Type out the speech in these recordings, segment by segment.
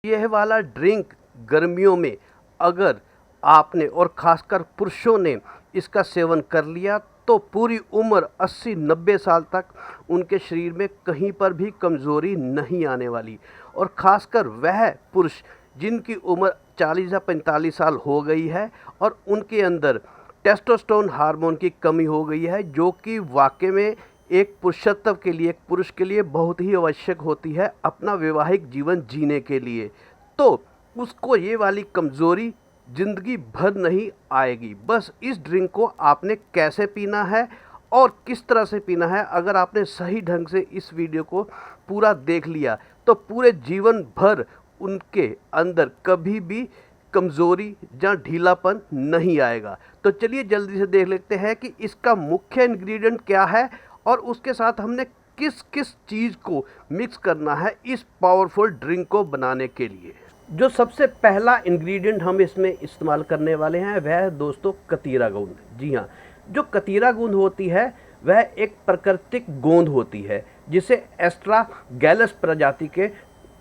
यह वाला ड्रिंक गर्मियों में अगर आपने और ख़ासकर पुरुषों ने इसका सेवन कर लिया तो पूरी उम्र 80-90 साल तक उनके शरीर में कहीं पर भी कमज़ोरी नहीं आने वाली। और ख़ासकर वह पुरुष जिनकी उम्र 40 या 45 साल हो गई है और उनके अंदर टेस्टोस्टेरोन हार्मोन की कमी हो गई है, जो कि वाकई में एक पुरुषत्व के लिए, एक पुरुष के लिए बहुत ही आवश्यक होती है अपना वैवाहिक जीवन जीने के लिए, तो उसको ये वाली कमज़ोरी ज़िंदगी भर नहीं आएगी। बस इस ड्रिंक को आपने कैसे पीना है और किस तरह से पीना है, अगर आपने सही ढंग से इस वीडियो को पूरा देख लिया तो पूरे जीवन भर उनके अंदर कभी भी कमज़ोरी या ढीलापन नहीं आएगा। तो चलिए जल्दी से देख लेते हैं कि इसका मुख्य इंग्रेडिएंट क्या है और उसके साथ हमने किस किस चीज़ को मिक्स करना है इस पावरफुल ड्रिंक को बनाने के लिए। जो सबसे पहला इंग्रेडिएंट हम इसमें इस्तेमाल करने वाले हैं वह है दोस्तों कतीरा गोंद। जी हाँ, जो कतीरा गोंद होती है वह एक प्राकृतिक गोंद होती है जिसे एस्ट्रागैलस प्रजाति के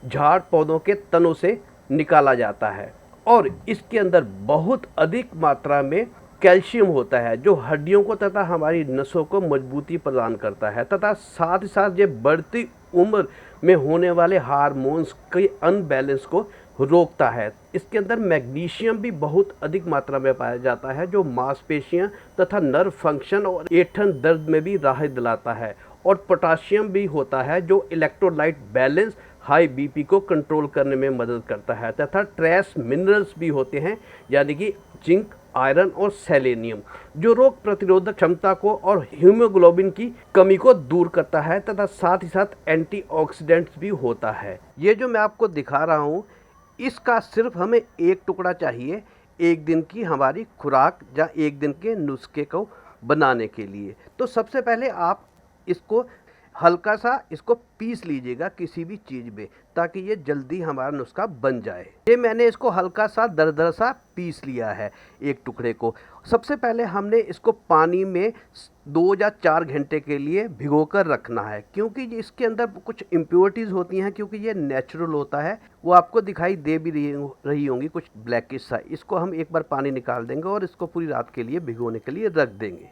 झाड़ पौधों के तनों से निकाला जाता है और इसके अंदर बहुत अधिक मात्रा में कैल्शियम होता है जो हड्डियों को तथा हमारी नसों को मजबूती प्रदान करता है तथा साथ ही साथ ये बढ़ती उम्र में होने वाले हार्मोन्स के अनबैलेंस को रोकता है। इसके अंदर मैग्नीशियम भी बहुत अधिक मात्रा में पाया जाता है जो मांसपेशियां तथा नर्व फंक्शन और ऐंठन दर्द में भी राहत दिलाता है और पोटाशियम भी होता है जो इलेक्ट्रोलाइट बैलेंस, हाई बीपी को कंट्रोल करने में मदद करता है तथा ट्रेस मिनरल्स भी होते हैं यानी कि जिंक, आयरन और सेलेनियम जो रोग प्रतिरोधक क्षमता को और हीमोग्लोबिन की कमी को दूर करता है तथा साथ ही साथ एंटीऑक्सीडेंट्स भी होता है। ये जो मैं आपको दिखा रहा हूँ इसका सिर्फ हमें एक टुकड़ा चाहिए एक दिन की हमारी खुराक या एक दिन के नुस्खे को बनाने के लिए। तो सबसे पहले आप इसको हल्का सा इसको पीस लीजिएगा किसी भी चीज़ में ताकि ये जल्दी हमारा नुस्खा बन जाए। ये मैंने इसको हल्का सा दरदरा सा पीस लिया है एक टुकड़े को। सबसे पहले हमने इसको पानी में 2 या 4 घंटे के लिए भिगोकर रखना है क्योंकि इसके अंदर कुछ इम्प्योरिटीज़ होती हैं, क्योंकि ये नेचुरल होता है। वो आपको दिखाई दे भी रही होंगी कुछ ब्लैकिश सा। इसको हम एक बार पानी निकाल देंगे और इसको पूरी रात के लिए भिगोने के लिए रख देंगे।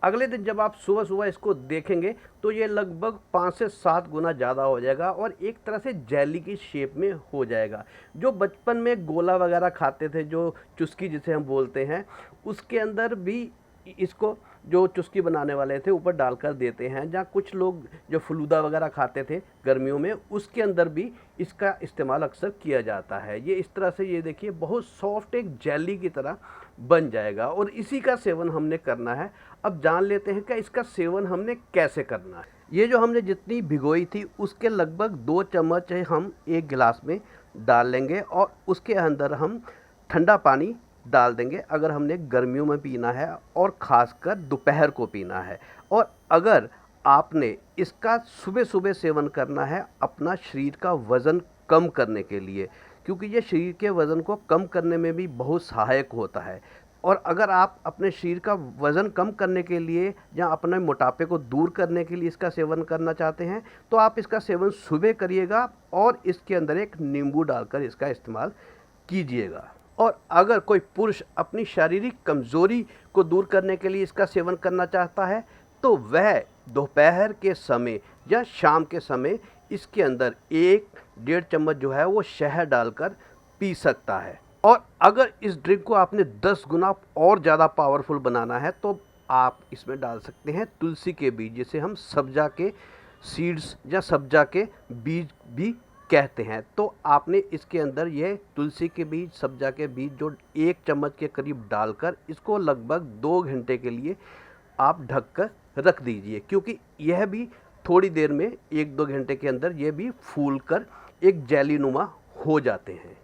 अगले दिन जब आप सुबह सुबह इसको देखेंगे तो ये लगभग 5 से 7 गुना ज़्यादा हो जाएगा और एक तरह से जेली की शेप में हो जाएगा। जो बचपन में गोला वगैरह खाते थे, जो चुस्की जिसे हम बोलते हैं, उसके अंदर भी इसको जो चुस्की बनाने वाले थे ऊपर डालकर देते हैं, या कुछ लोग जो फलूदा वगैरह खाते थे गर्मियों में उसके अंदर भी इसका इस्तेमाल अक्सर किया जाता है। ये इस तरह से ये देखिए बहुत सॉफ्ट एक जेली की तरह बन जाएगा और इसी का सेवन हमने करना है। अब जान लेते हैं कि इसका सेवन हमने कैसे करना है। ये जो हमने जितनी भिगोई थी उसके लगभग 2 चम्मच हम एक गिलास में डाल लेंगे और उसके अंदर हम ठंडा पानी डाल देंगे अगर हमने गर्मियों में पीना है और ख़ासकर दोपहर को पीना है। और अगर आपने इसका सुबह सुबह सेवन करना है अपना शरीर का वज़न कम करने के लिए, क्योंकि ये शरीर के वज़न को कम करने में भी बहुत सहायक होता है। और अगर आप अपने शरीर का वज़न कम करने के लिए या अपने मोटापे को दूर करने के लिए इसका सेवन करना चाहते हैं तो आप इसका सेवन सुबह करिएगा और इसके अंदर एक नींबू डालकर इसका इस्तेमाल कीजिएगा। और अगर कोई पुरुष अपनी शारीरिक कमज़ोरी को दूर करने के लिए इसका सेवन करना चाहता है तो वह दोपहर के समय या शाम के समय इसके अंदर 1-1.5 चम्मच जो है वो शहद डालकर पी सकता है। और अगर इस ड्रिंक को आपने 10 गुना और ज़्यादा पावरफुल बनाना है तो आप इसमें डाल सकते हैं तुलसी के बीज, जिसे हम सब्जा के सीड्स या सब्जा के बीज भी कहते हैं। तो आपने इसके अंदर ये तुलसी के बीज, सब्जा के बीज जो 1 चम्मच के करीब डालकर इसको लगभग 2 घंटे के लिए आप ढक कर रख दीजिए, क्योंकि यह भी थोड़ी देर में 1-2 घंटे के अंदर ये भी फूल कर एक जेलीनुमा हो जाते हैं।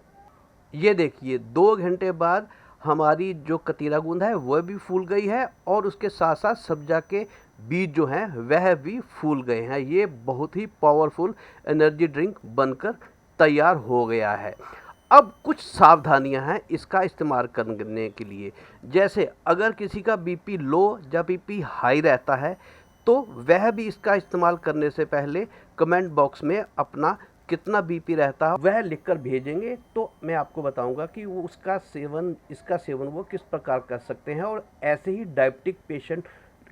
ये देखिए 2 घंटे बाद हमारी जो कतीरा गोंद है वह भी फूल गई है और उसके साथ साथ सब्जा के बीज जो हैं वह भी फूल गए हैं। ये बहुत ही पावरफुल एनर्जी ड्रिंक बनकर तैयार हो गया है। अब कुछ सावधानियां हैं इसका इस्तेमाल करने के लिए, जैसे अगर किसी का बीपी लो या बीपी हाई रहता है तो वह भी इसका इस्तेमाल करने से पहले कमेंट बॉक्स में अपना कितना बीपी रहता है वह लिखकर भेजेंगे, तो मैं आपको बताऊंगा कि वो इसका सेवन वो किस प्रकार कर सकते हैं। और ऐसे ही डायबिटिक पेशेंट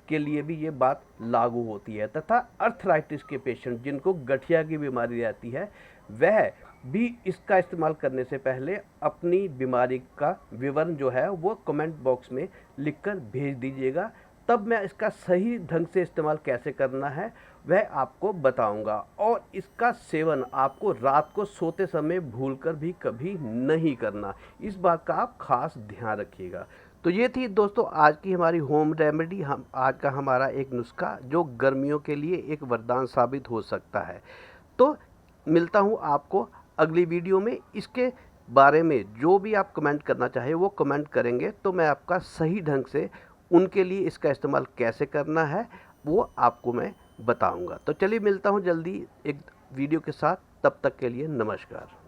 के लिए भी ये बात लागू होती है, तथा अर्थराइटिस के पेशेंट जिनको गठिया की बीमारी रहती है वह भी इसका इस्तेमाल करने से पहले अपनी बीमारी का विवरण जो है वो कमेंट बॉक्स में लिखकर भेज दीजिएगा। तब मैं इसका सही ढंग से इस्तेमाल कैसे करना है वह आपको बताऊंगा। और इसका सेवन आपको रात को सोते समय भूलकर भी कभी नहीं करना, इस बात का आप खास ध्यान रखिएगा। तो ये थी दोस्तों आज की हमारी होम रेमेडी, हम आज का हमारा एक नुस्खा जो गर्मियों के लिए एक वरदान साबित हो सकता है। तो मिलता हूँ आपको अगली वीडियो में। इसके बारे में जो भी आप कमेंट करना चाहे वो कमेंट करेंगे, तो मैं आपका सही ढंग से उनके लिए इसका इस्तेमाल कैसे करना है वो आपको मैं बताऊंगा। तो चलिए मिलता हूँ जल्दी एक वीडियो के साथ, तब तक के लिए नमस्कार।